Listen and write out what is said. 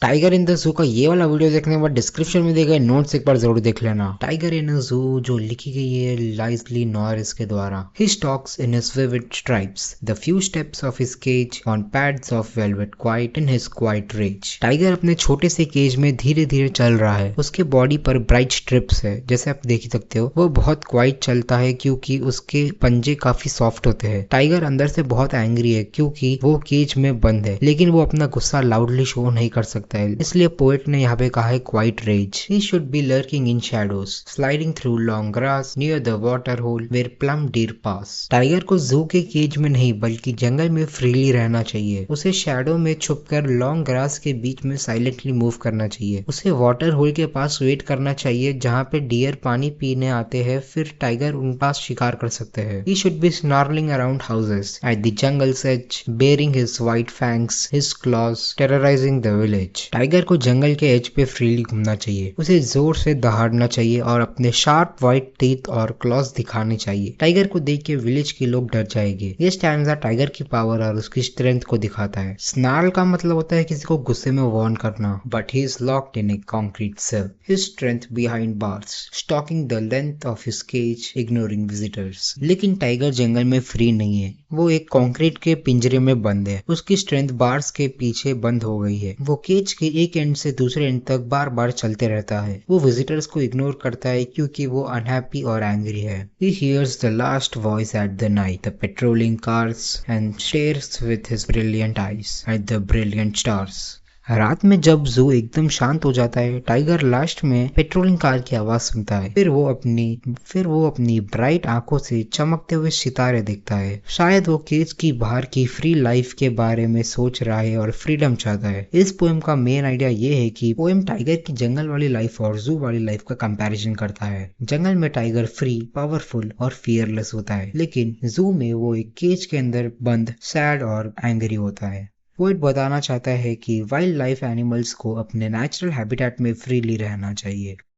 Tiger in the zoo का ये वाला वीडियो देखने के बाद डिस्क्रिप्शन में दिए गए नोट्स एक बार जरूर देख लेना। टाइगर इन अ जू जो लिखी गई है लाइजली नॉरिस के द्वारा। He stalks in his vivid stripes the few steps of his cage on pads of velvet quiet in his quiet rage. Tiger अपने छोटे से केज में धीरे धीरे चल रहा है। उसके बॉडी पर ब्राइट स्ट्रिप्स है, जैसे आप देख ही सकते हो। वो बहुत क्वाइट चलता है क्योंकि उसके पंजे काफी सॉफ्ट होते हैं। टाइगर अंदर से बहुत एंग्री है क्योंकि वो केज में बंद है, लेकिन वो अपना गुस्सा लाउडली शो नहीं कर सकता है। इसलिए पोएट ने यहाँ पे कहा है quite rage. He should be lurking in shadows sliding through long grass near the water hole where plum deer pass. Tiger को जू के केज में नहीं बल्कि जंगल में फ्रीली रहना चाहिए। उसे शैडो में छुपकर लॉन्ग ग्रास के बीच में साइलेंटली मूव करना चाहिए। उसे वाटर होल के पास वेट करना चाहिए जहाँ पे डियर पानी पीने आते हैं, फिर टाइगर उन पास शिकार कर सकते हैं। He should be snarling around houses at the jungle's edge baring his white fangs his claws terrorizing the village. Tiger को जंगल के एज पे फ्रीली घूमना चाहिए। उसे जोर से दहाड़ना चाहिए और अपने शार्प व्हाइट टीथ और क्लॉज दिखाने चाहिए। टाइगर को देख के विलेज के लोग डर जाएंगे। ये स्टैंजा टाइगर की पावर और उसकी स्ट्रेंथ को दिखाता है। स्नार्ल का मतलब होता है किसी को गुस्से में वार्न करना। But he is locked in a concrete cell. His strength behind bars stalking the length of his cage ignoring visitors. लेकिन टाइगर जंगल में फ्री नहीं है। वो एक कंक्रीट के पिंजरे में बंद है। उसकी स्ट्रेंथ बार्स के पीछे बंद हो गई है। वो केज के एक एंड से दूसरे एंड तक बार बार चलते रहता है। वो विजिटर्स को इग्नोर करता है क्योंकि वो अनहैप्पी और एंग्री है। He hears the last voice at the night, the patrolling cars, and stares with his brilliant eyes at the brilliant stars. रात में जब जू एकदम शांत हो जाता है, टाइगर लास्ट में पेट्रोलिंग कार की आवाज सुनता है। फिर वो अपनी ब्राइट आंखों से चमकते हुए सितारे देखता है। शायद वो केज की बाहर की फ्री लाइफ के बारे में सोच रहा है और फ्रीडम चाहता है। इस पोएम का मेन आइडिया ये है कि पोएम टाइगर की जंगल वाली लाइफ और जू वाली लाइफ का कंपैरिजन करता है। जंगल में टाइगर फ्री, पावरफुल और फियरलेस होता है, लेकिन जू में वो एक केज के अंदर बंद, सैड और एंग्री होता है। पोएट बताना चाहता है कि वाइल्ड लाइफ एनिमल्स को अपने नेचुरल हैबिटेट में फ्रीली रहना चाहिए।